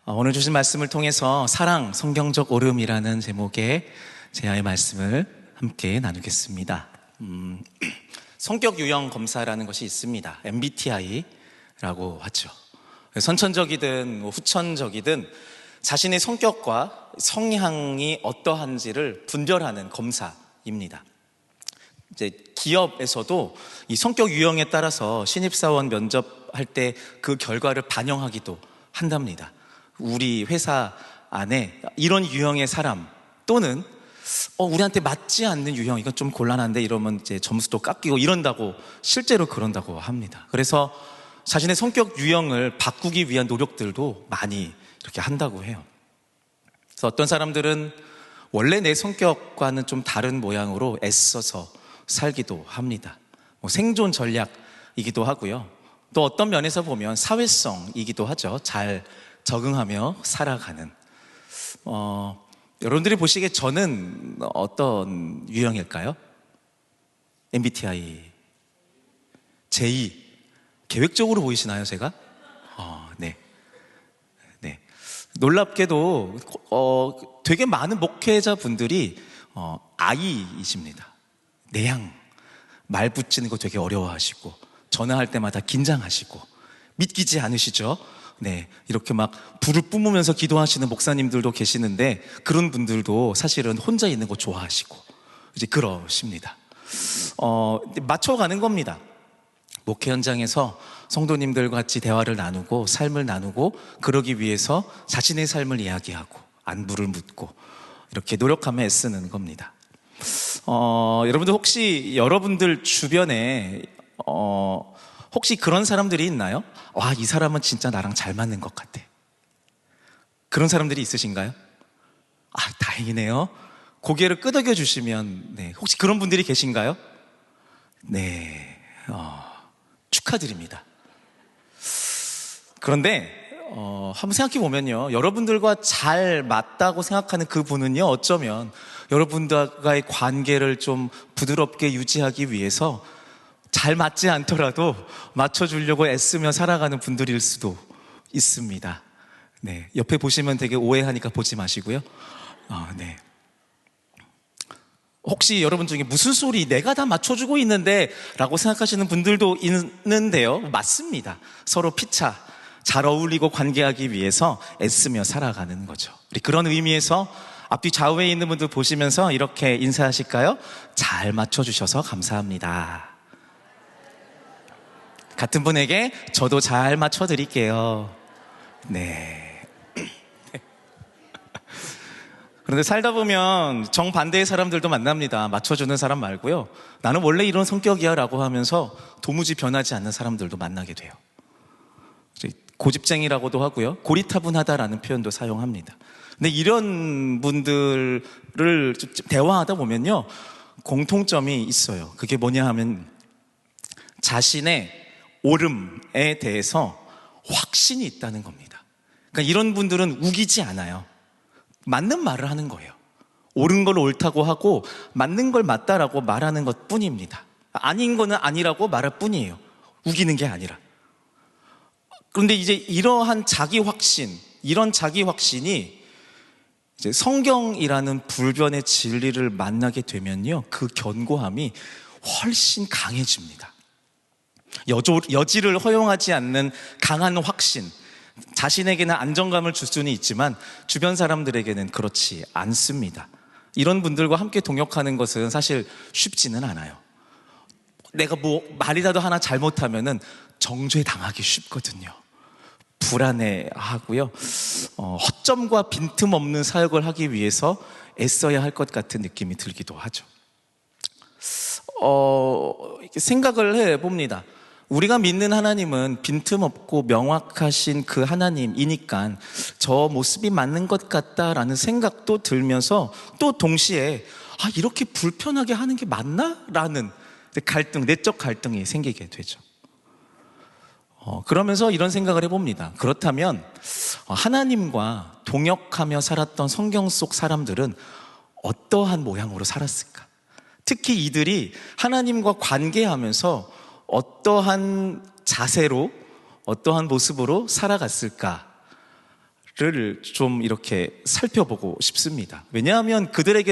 오늘 주신 말씀을 통해서 사랑, 성경적 오름이라는 제목의 제아의 말씀을 함께 나누겠습니다. 성격 유형 검사라는 것이 있습니다. MBTI라고 하죠. 선천적이든 후천적이든 자신의 성격과 성향이 어떠한지를 분별하는 검사입니다. 이제 기업에서도 이 성격 유형에 따라서 신입사원 면접할 때 그 결과를 반영하기도 한답니다. 우리 회사 안에 이런 유형의 사람 또는 우리한테 맞지 않는 유형, 이건 좀 곤란한데 이러면 이제 점수도 깎이고 이런다고, 실제로 그런다고 합니다. 그래서 자신의 성격 유형을 바꾸기 위한 노력들도 많이 이렇게 한다고 해요. 그래서 어떤 사람들은 원래 내 성격과는 좀 다른 모양으로 애써서 살기도 합니다. 생존 전략이기도 하고요. 또 어떤 면에서 보면 사회성이기도 하죠. 잘 적응하며 살아가는. 여러분들이 보시기에 저는 어떤 유형일까요? MBTI J. 계획적으로 보이시나요, 제가? 네. 놀랍게도 되게 많은 목회자분들이 I이십니다. 내향, 말 붙이는 거 되게 어려워하시고 전화할 때마다 긴장하시고 믿기지 않으시죠? 네, 이렇게 막 불을 뿜으면서 기도하시는 목사님들도 계시는데 그런 분들도 사실은 혼자 있는 거 좋아하시고 이제 그러십니다. 맞춰가는 겁니다. 목회 현장에서 성도님들과 같이 대화를 나누고 삶을 나누고 그러기 위해서 자신의 삶을 이야기하고 안부를 묻고 이렇게 노력하며 애쓰는 겁니다. 여러분들 혹시 여러분들 주변에 혹시 그런 사람들이 있나요? 와, 이 사람은 진짜 나랑 잘 맞는 것 같아. 그런 사람들이 있으신가요? 다행이네요. 고개를 끄덕여 주시면, 네, 혹시 그런 분들이 계신가요? 네, 축하드립니다. 그런데 한번 생각해 보면요, 여러분들과 잘 맞다고 생각하는 그분은요, 어쩌면 여러분들과의 관계를 좀 부드럽게 유지하기 위해서 잘 맞지 않더라도 맞춰주려고 애쓰며 살아가는 분들일 수도 있습니다. 네, 옆에 보시면 되게 오해하니까 보지 마시고요. 네. 혹시 여러분 중에 무슨 소리, 내가 다 맞춰주고 있는데 라고 생각하시는 분들도 있는데요, 맞습니다. 서로 피차 잘 어울리고 관계하기 위해서 애쓰며 살아가는 거죠. 우리 그런 의미에서 앞뒤 좌우에 있는 분들 보시면서 이렇게 인사하실까요? 잘 맞춰주셔서 감사합니다. 같은 분에게 저도 잘 맞춰드릴게요. 네. 그런데 살다 보면 정반대의 사람들도 만납니다. 맞춰주는 사람 말고요, 나는 원래 이런 성격이야 라고 하면서 도무지 변하지 않는 사람들도 만나게 돼요. 고집쟁이라고도 하고요, 고리타분하다라는 표현도 사용합니다. 근데 이런 분들을 대화하다 보면요, 공통점이 있어요. 그게 뭐냐 하면 자신의 옳음에 대해서 확신이 있다는 겁니다. 그러니까 이런 분들은 우기지 않아요. 맞는 말을 하는 거예요. 옳은 걸 옳다고 하고 맞는 걸 맞다라고 말하는 것 뿐입니다. 아닌 거는 아니라고 말할 뿐이에요. 우기는 게 아니라. 그런데 이제 이러한 자기 확신, 이런 자기 확신이 이제 성경이라는 불변의 진리를 만나게 되면요, 그 견고함이 훨씬 강해집니다. 여지를 허용하지 않는 강한 확신, 자신에게는 안정감을 줄 수는 있지만 주변 사람들에게는 그렇지 않습니다. 이런 분들과 함께 동역하는 것은 사실 쉽지는 않아요. 내가 말이라도 하나 잘못하면은 정죄당하기 쉽거든요. 불안해하고요, 허점과 빈틈없는 사역을 하기 위해서 애써야 할 것 같은 느낌이 들기도 하죠. 생각을 해봅니다. 우리가 믿는 하나님은 빈틈없고 명확하신 그 하나님이니까 저 모습이 맞는 것 같다라는 생각도 들면서 또 동시에 이렇게 불편하게 하는 게 맞나? 라는 갈등, 내적 갈등이 생기게 되죠. 그러면서 이런 생각을 해봅니다. 그렇다면 하나님과 동역하며 살았던 성경 속 사람들은 어떠한 모양으로 살았을까? 특히 이들이 하나님과 관계하면서 어떠한 자세로, 어떠한 모습으로 살아갔을까? 좀 이렇게 살펴보고 싶습니다. 왜냐하면 그들이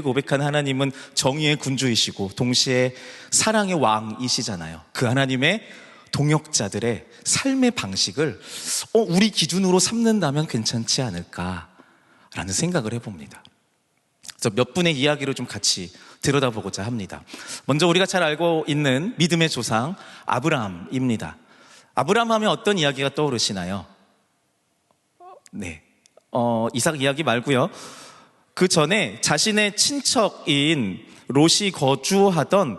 고백하는 하나님은 정의의 군주이시고 동시에 사랑의 왕이시잖아요. 그 하나님의 동역자들의 삶의 방식을 우리 기준으로 삼는다면 괜찮지 않을까라는 생각을 해봅니다. 그래서 몇 분의 이야기를 좀 같이 들여다보고자 합니다. 먼저 우리가 잘 알고 있는 믿음의 조상 아브라함입니다. 아브라함 하면 어떤 이야기가 떠오르시나요? 네, 이삭 이야기 말고요. 그 전에 자신의 친척인 롯이 거주하던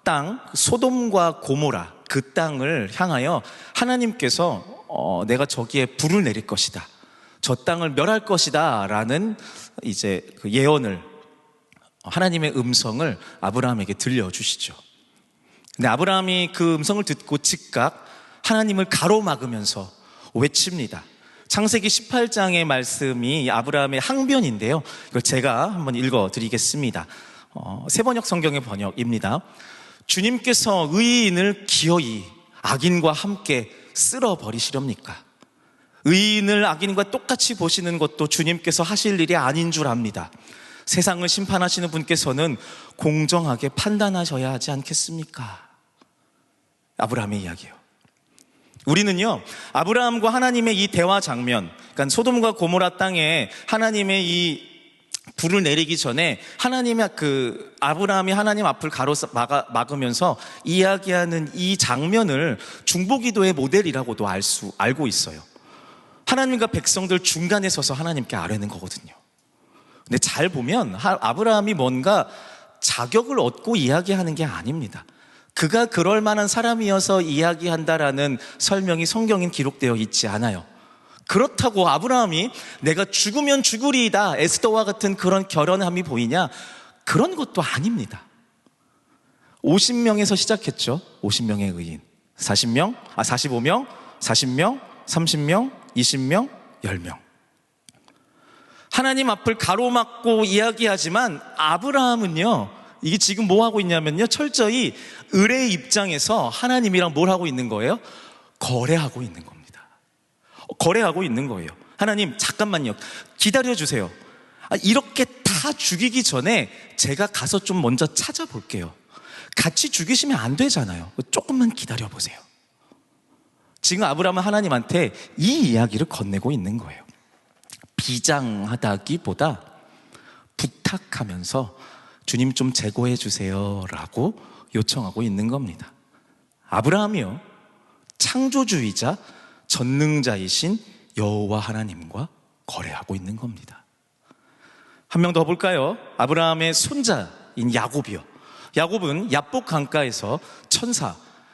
땅 소돔과 고모라, 그 땅을 향하여 하나님께서 내가 저기에 불을 내릴 것이다, 저 땅을 멸할 것이다 라는 이제 그 예언을, 하나님의 음성을 아브라함에게 들려주시죠. 근데 아브라함이 그 음성을 듣고 즉각 하나님을 가로막으면서 외칩니다. 창세기 18장의 말씀이 아브라함의 항변인데요, 이걸 제가 한번 읽어드리겠습니다. 새번역 성경의 번역입니다. 주님께서 의인을 기어이 악인과 함께 쓸어버리시렵니까? 의인을 악인과 똑같이 보시는 것도 주님께서 하실 일이 아닌 줄 압니다. 세상을 심판하시는 분께서는 공정하게 판단하셔야 하지 않겠습니까? 아브라함의 이야기예요. 우리는요, 아브라함과 하나님의 이 대화 장면, 그러니까 소돔과 고모라 땅에 하나님의 이 불을 내리기 전에 아브라함이 하나님 앞을 막으면서 이야기하는 이 장면을 중보기도의 모델이라고도 알고 있어요. 하나님과 백성들 중간에 서서 하나님께 아뢰는 거거든요. 근데 잘 보면 아브라함이 뭔가 자격을 얻고 이야기하는 게 아닙니다. 그가 그럴 만한 사람이어서 이야기한다라는 설명이 성경에 기록되어 있지 않아요. 그렇다고 아브라함이 내가 죽으면 죽으리이다, 에스더와 같은 그런 결연함이 보이냐? 그런 것도 아닙니다. 50명에서 시작했죠. 50명의 의인. 45명, 40명, 30명, 20명, 10명. 하나님 앞을 가로막고 이야기하지만 아브라함은요, 이게 지금 뭐 하고 있냐면요, 철저히 을의 입장에서 하나님이랑 뭘 하고 있는 거예요? 거래하고 있는 겁니다. 거래하고 있는 거예요. 하나님, 잠깐만요, 기다려주세요. 이렇게 다 죽이기 전에 제가 가서 좀 먼저 찾아볼게요. 같이 죽이시면 안 되잖아요. 조금만 기다려보세요. 지금 아브라함은 하나님한테 이 이야기를 건네고 있는 거예요. 비장하다기보다 부탁하면서 주님 좀 제거해 주세요 라고 요청하고 있는 겁니다. 아브라함이요, 창조주이자 전능자이신 여호와 하나님과 거래하고 있는 겁니다. 한 명 더 볼까요? 아브라함의 손자인 야곱이요. 야곱은 야복 강가에서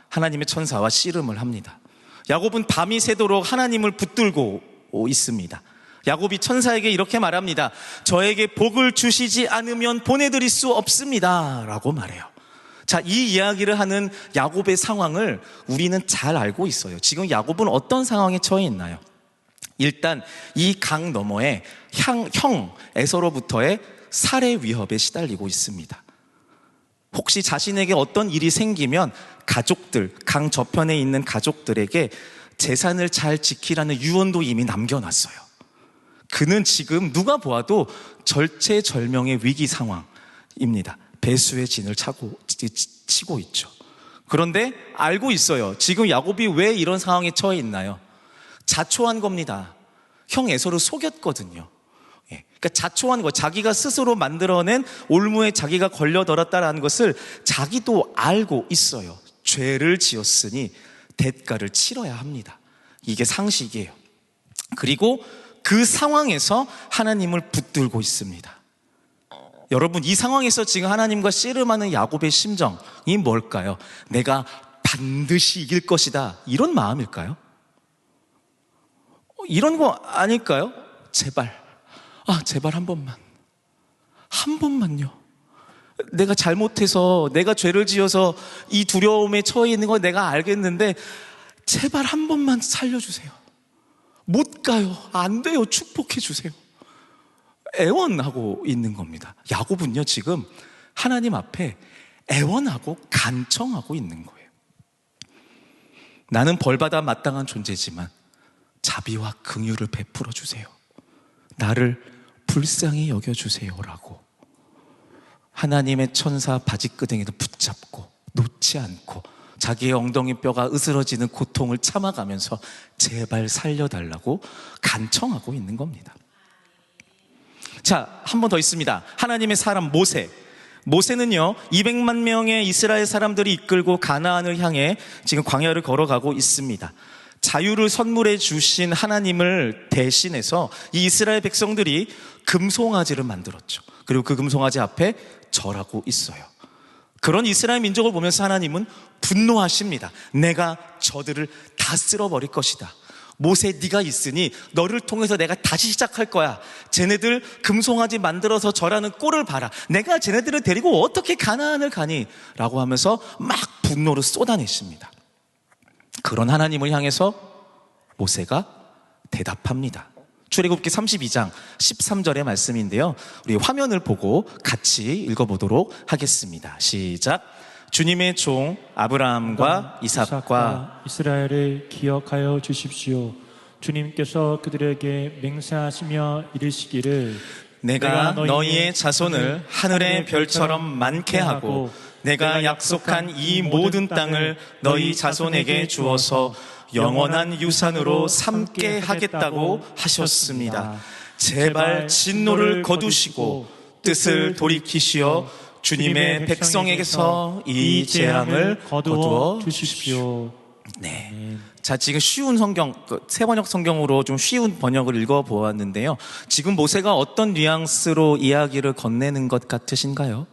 하나님의 천사와 씨름을 합니다. 야곱은 밤이 새도록 하나님을 붙들고 있습니다. 야곱이 천사에게 이렇게 말합니다. 저에게 복을 주시지 않으면 보내드릴 수 없습니다 라고 말해요. 자, 이 이야기를 하는 야곱의 상황을 우리는 잘 알고 있어요. 지금 야곱은 어떤 상황에 처해 있나요? 일단 이 강 너머에 형 에서로부터의 살해 위협에 시달리고 있습니다. 혹시 자신에게 어떤 일이 생기면 가족들, 강 저편에 있는 가족들에게 재산을 잘 지키라는 유언도 이미 남겨놨어요. 그는 지금 누가 보아도 절체절명의 위기 상황입니다. 배수의 진을 치고 있죠. 그런데 알고 있어요. 지금 야곱이 왜 이런 상황에 처해 있나요? 자초한 겁니다. 형 에서를 속였거든요. 그러니까 자초한 거, 자기가 스스로 만들어낸 올무에 자기가 걸려들었다는 것을 자기도 알고 있어요. 죄를 지었으니 대가를 치러야 합니다. 이게 상식이에요. 그리고 그 상황에서 하나님을 붙들고 있습니다. 여러분, 이 상황에서 지금 하나님과 씨름하는 야곱의 심정이 뭘까요? 내가 반드시 이길 것이다, 이런 마음일까요? 이런 거 아닐까요? 제발 한 번만요. 내가 잘못해서, 내가 죄를 지어서 이 두려움에 처해 있는 걸 내가 알겠는데 제발 한 번만 살려주세요. 못 가요. 안 돼요. 축복해 주세요. 애원하고 있는 겁니다. 야곱은요, 지금 하나님 앞에 애원하고 간청하고 있는 거예요. 나는 벌받아 마땅한 존재지만 자비와 긍휼을 베풀어 주세요. 나를 불쌍히 여겨주세요라고 하나님의 천사 바지끄댕이를 붙잡고 놓지 않고 자기의 엉덩이 뼈가 으스러지는 고통을 참아가면서 제발 살려달라고 간청하고 있는 겁니다. 자, 한 번 더 있습니다. 하나님의 사람 모세. 모세는요 200만 명의 이스라엘 사람들이 이끌고 가나안을 향해 지금 광야를 걸어가고 있습니다. 자유를 선물해 주신 하나님을 대신해서 이 이스라엘 백성들이 금송아지를 만들었죠. 그리고 그 금송아지 앞에 절하고 있어요. 그런 이스라엘 민족을 보면서 하나님은 분노하십니다. 내가 저들을 다 쓸어버릴 것이다. 모세, 네가 있으니 너를 통해서 내가 다시 시작할 거야. 쟤네들 금송아지 만들어서 절하는 꼴을 봐라. 내가 쟤네들을 데리고 어떻게 가나안을 가니? 라고 하면서 막 분노를 쏟아내십니다. 그런 하나님을 향해서 모세가 대답합니다. 출애굽기 32장 13절의 말씀인데요, 우리 화면을 보고 같이 읽어보도록 하겠습니다. 시작. 주님의 종 아브라함과 이삭과 이스라엘을 기억하여 주십시오. 주님께서 그들에게 맹세하시며 이르시기를 내가 너희의 자손을 하늘의 별처럼 많게 하고 내가 약속한 이 모든 땅을 너희 자손에게 주어서 영원한 유산으로 삼게 하겠다고 하셨습니다. 제발 진노를 거두시고 뜻을 돌이키시어 주님의 백성에게서 이 재앙을 거두어 주십시오. 네. 자, 지금 쉬운 성경, 새 번역 성경으로 좀 쉬운 번역을 읽어보았는데요. 지금 모세가 어떤 뉘앙스로 이야기를 건네는 것 같으신가요?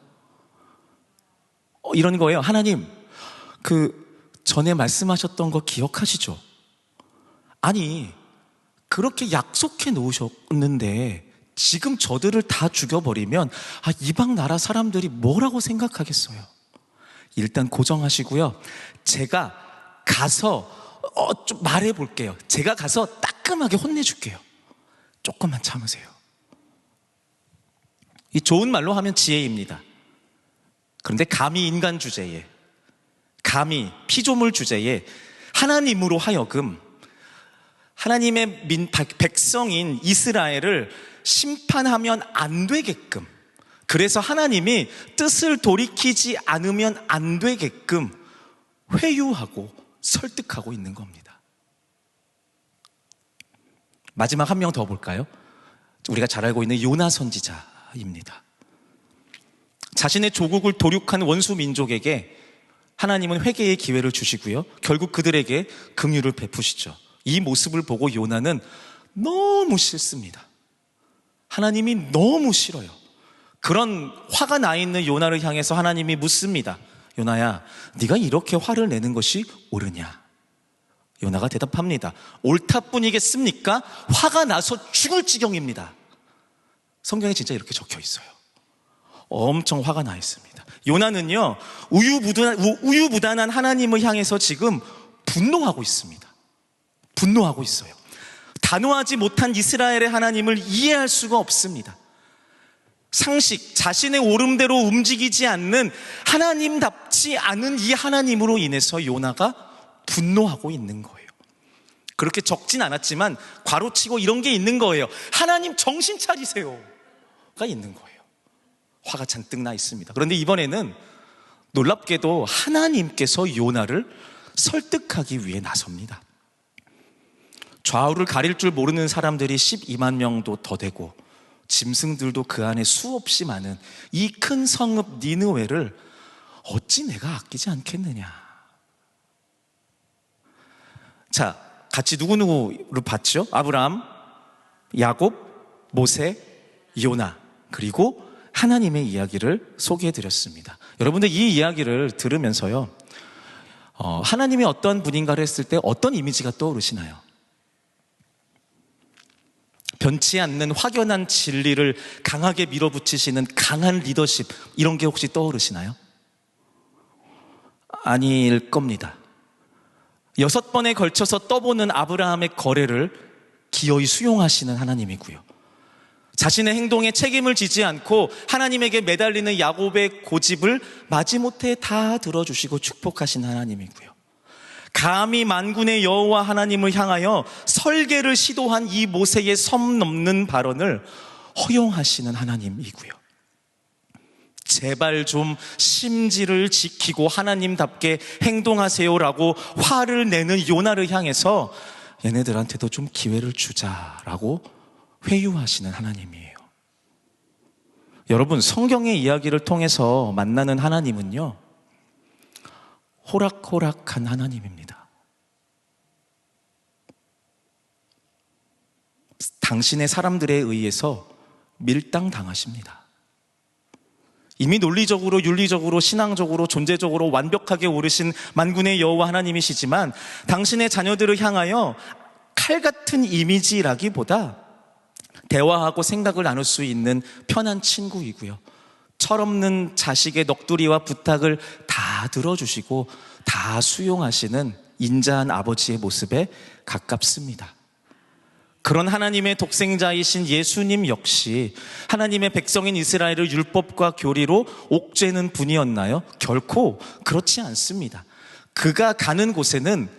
이런 거예요. 하나님, 전에 말씀하셨던 거 기억하시죠? 아니, 그렇게 약속해 놓으셨는데 지금 저들을 다 죽여버리면 이방 나라 사람들이 뭐라고 생각하겠어요? 일단 고정하시고요. 제가 가서 좀 말해볼게요. 제가 가서 따끔하게 혼내줄게요. 조금만 참으세요. 이 좋은 말로 하면 지혜입니다. 그런데 감히 인간 주제에, 감히 피조물 주제에 하나님으로 하여금 하나님의 백성인 이스라엘을 심판하면 안 되게끔, 그래서 하나님이 뜻을 돌이키지 않으면 안 되게끔 회유하고 설득하고 있는 겁니다. 마지막 한 명 더 볼까요? 우리가 잘 알고 있는 요나 선지자입니다. 자신의 조국을 도륙한 원수 민족에게 하나님은 회개의 기회를 주시고요, 결국 그들에게 긍휼을 베푸시죠. 이 모습을 보고 요나는 너무 싫습니다. 하나님이 너무 싫어요. 그런 화가 나 있는 요나를 향해서 하나님이 묻습니다. 요나야, 네가 이렇게 화를 내는 것이 옳으냐? 요나가 대답합니다. 옳다뿐이겠습니까? 화가 나서 죽을 지경입니다. 성경에 진짜 이렇게 적혀 있어요. 엄청 화가 나 있습니다. 요나는요, 우유부단한 하나님을 향해서 지금 분노하고 있습니다. 분노하고 있어요. 단호하지 못한 이스라엘의 하나님을 이해할 수가 없습니다. 상식, 자신의 오름대로 움직이지 않는 하나님답지 않은 이 하나님으로 인해서 요나가 분노하고 있는 거예요. 그렇게 적진 않았지만 괄호치고 이런 게 있는 거예요. 하나님 정신 차리세요가 있는 거예요. 화가 잔뜩 나 있습니다. 그런데 이번에는 놀랍게도 하나님께서 요나를 설득하기 위해 나섭니다. 좌우를 가릴 줄 모르는 사람들이 12만 명도 더 되고 짐승들도 그 안에 수없이 많은 이 큰 성읍 니느웨를 어찌 내가 아끼지 않겠느냐. 자, 같이 누구누구를 봤죠? 아브라함, 야곱, 모세, 요나, 그리고 하나님의 이야기를 소개해드렸습니다. 여러분들 이 이야기를 들으면서요, 하나님이 어떤 분인가를 했을 때 어떤 이미지가 떠오르시나요? 변치 않는 확연한 진리를 강하게 밀어붙이시는 강한 리더십, 이런 게 혹시 떠오르시나요? 아닐 겁니다. 6번에 걸쳐서 떠보는 아브라함의 거래를 기어이 수용하시는 하나님이고요, 자신의 행동에 책임을 지지 않고 하나님에게 매달리는 야곱의 고집을 마지못해 다 들어주시고 축복하신 하나님이고요, 감히 만군의 여호와 하나님을 향하여 설계를 시도한 이 모세의 선 넘는 발언을 허용하시는 하나님이고요. 제발 좀 심지를 지키고 하나님답게 행동하세요라고 화를 내는 요나를 향해서 얘네들한테도 좀 기회를 주자라고 회유하시는 하나님이에요. 여러분, 성경의 이야기를 통해서 만나는 하나님은요, 호락호락한 하나님입니다. 당신의 사람들에 의해서 밀당당하십니다. 이미 논리적으로, 윤리적으로, 신앙적으로, 존재적으로 완벽하게 오르신 만군의 여호와 하나님이시지만 당신의 자녀들을 향하여 칼 같은 이미지라기보다 대화하고 생각을 나눌 수 있는 편한 친구이고요. 철없는 자식의 넋두리와 부탁을 다 들어주시고 다 수용하시는 인자한 아버지의 모습에 가깝습니다. 그런 하나님의 독생자이신 예수님 역시 하나님의 백성인 이스라엘을 율법과 교리로 옥죄는 분이었나요? 결코 그렇지 않습니다. 그가 가는 곳에는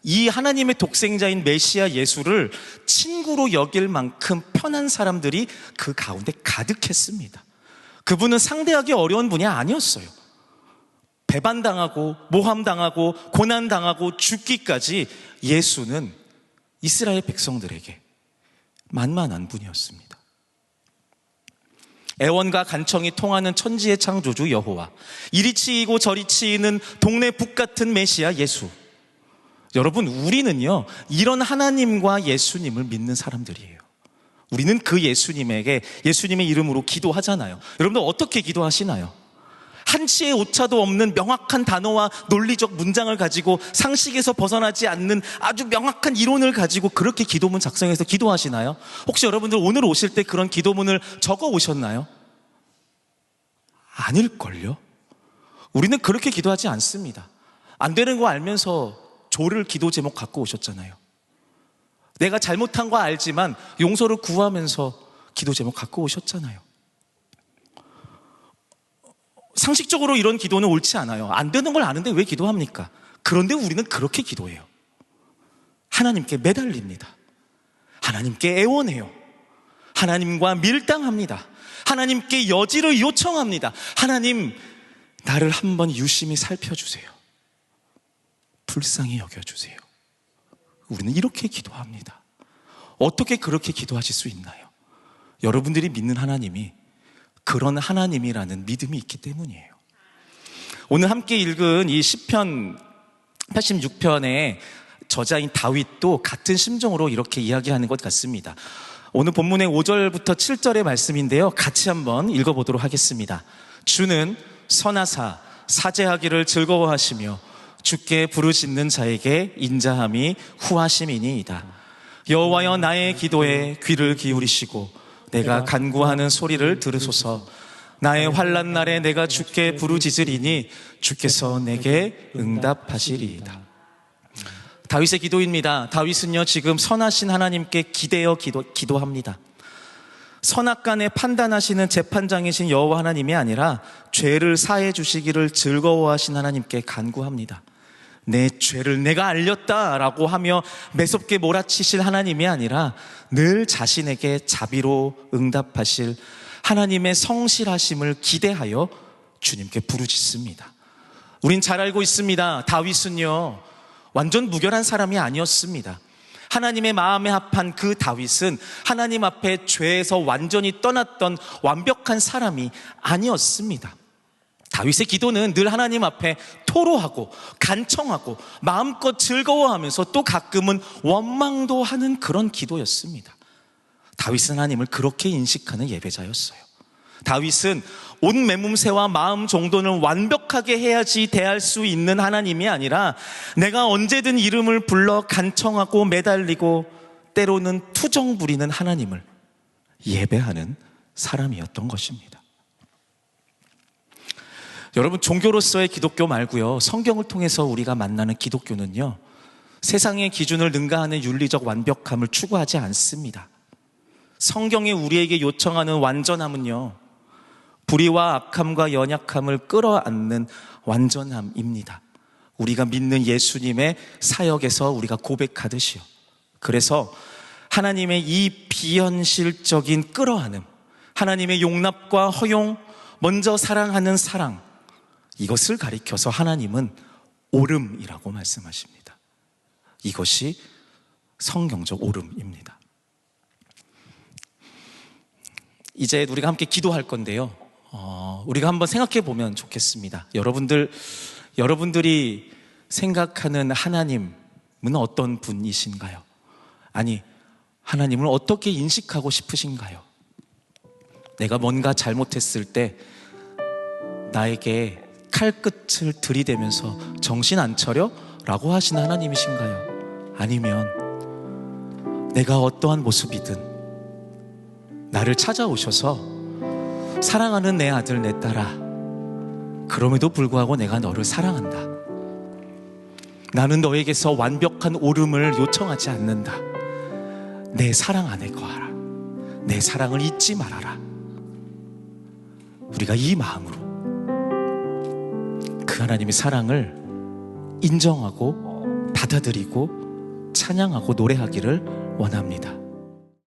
이 하나님의 독생자인 메시아 예수를 친구로 여길 만큼 편한 사람들이 그 가운데 가득했습니다. 그분은 상대하기 어려운 분이 아니었어요. 배반당하고 모함당하고 고난당하고 죽기까지 예수는 이스라엘 백성들에게 만만한 분이었습니다. 애원과 간청이 통하는 천지의 창조주 여호와, 이리 치이고 저리 치이는 동네 북 같은 메시아 예수. 여러분, 우리는요 이런 하나님과 예수님을 믿는 사람들이에요. 우리는 그 예수님에게 예수님의 이름으로 기도하잖아요. 여러분들 어떻게 기도하시나요? 한치의 오차도 없는 명확한 단어와 논리적 문장을 가지고 상식에서 벗어나지 않는 아주 명확한 이론을 가지고 그렇게 기도문 작성해서 기도하시나요? 혹시 여러분들 오늘 오실 때 그런 기도문을 적어 오셨나요? 아닐걸요? 우리는 그렇게 기도하지 않습니다. 안 되는 거 알면서 조를 기도 제목 갖고 오셨잖아요. 내가 잘못한 거 알지만 용서를 구하면서 기도 제목 갖고 오셨잖아요. 상식적으로 이런 기도는 옳지 않아요. 안 되는 걸 아는데 왜 기도합니까? 그런데 우리는 그렇게 기도해요. 하나님께 매달립니다. 하나님께 애원해요. 하나님과 밀당합니다. 하나님께 여지를 요청합니다. 하나님, 나를 한번 유심히 살펴주세요. 불쌍히 여겨주세요. 우리는 이렇게 기도합니다. 어떻게 그렇게 기도하실 수 있나요? 여러분들이 믿는 하나님이 그런 하나님이라는 믿음이 있기 때문이에요. 오늘 함께 읽은 이 시편 86편의 저자인 다윗도 같은 심정으로 이렇게 이야기하는 것 같습니다. 오늘 본문의 5절부터 7절의 말씀인데요, 같이 한번 읽어보도록 하겠습니다. 주는 선하사 사죄하기를 즐거워하시며 주께 부르짖는 자에게 인자함이 후하심이니이다. 여호와여, 나의 기도에 귀를 기울이시고 내가 간구하는 소리를 들으소서. 나의 환난 날에 내가 주께 부르짖으리니 주께서 내게 응답하시리이다. 다윗의 기도입니다. 다윗은요 지금 선하신 하나님께 기대어 기도합니다. 선악간에 판단하시는 재판장이신 여호와 하나님이 아니라 죄를 사해 주시기를 즐거워하신 하나님께 간구합니다. 내 죄를 내가 알렸다라고 하며 매섭게 몰아치실 하나님이 아니라 늘 자신에게 자비로 응답하실 하나님의 성실하심을 기대하여 주님께 부르짖습니다. 우린 잘 알고 있습니다. 다윗은요 완전 무결한 사람이 아니었습니다. 하나님의 마음에 합한 그 다윗은 하나님 앞에 죄에서 완전히 떠났던 완벽한 사람이 아니었습니다. 다윗의 기도는 늘 하나님 앞에 토로하고 간청하고 마음껏 즐거워하면서 또 가끔은 원망도 하는 그런 기도였습니다. 다윗은 하나님을 그렇게 인식하는 예배자였어요. 다윗은 온 매몸새와 마음 정도는 완벽하게 해야지 대할 수 있는 하나님이 아니라 내가 언제든 이름을 불러 간청하고 매달리고 때로는 투정 부리는 하나님을 예배하는 사람이었던 것입니다. 여러분, 종교로서의 기독교 말고요, 성경을 통해서 우리가 만나는 기독교는요 세상의 기준을 능가하는 윤리적 완벽함을 추구하지 않습니다. 성경이 우리에게 요청하는 완전함은요 불의와 악함과 연약함을 끌어안는 완전함입니다. 우리가 믿는 예수님의 사역에서 우리가 고백하듯이요. 그래서 하나님의 이 비현실적인 끌어안음, 하나님의 용납과 허용, 먼저 사랑하는 사랑, 이것을 가리켜서 하나님은 오름이라고 말씀하십니다. 이것이 성경적 오름입니다. 이제 우리가 함께 기도할 건데요. 우리가 한번 생각해 보면 좋겠습니다. 여러분들이 생각하는 하나님은 어떤 분이신가요? 아니, 하나님을 어떻게 인식하고 싶으신가요? 내가 뭔가 잘못했을 때 나에게 칼끝을 들이대면서 정신 안 차려? 라고 하시는 하나님이신가요? 아니면 내가 어떠한 모습이든 나를 찾아오셔서 사랑하는 내 아들 내 딸아, 그럼에도 불구하고 내가 너를 사랑한다. 나는 너에게서 완벽한 오름을 요청하지 않는다. 내 사랑 안에 거하라. 내 사랑을 잊지 말아라. 우리가 이 마음으로 그 하나님의 사랑을 인정하고 받아들이고 찬양하고 노래하기를 원합니다.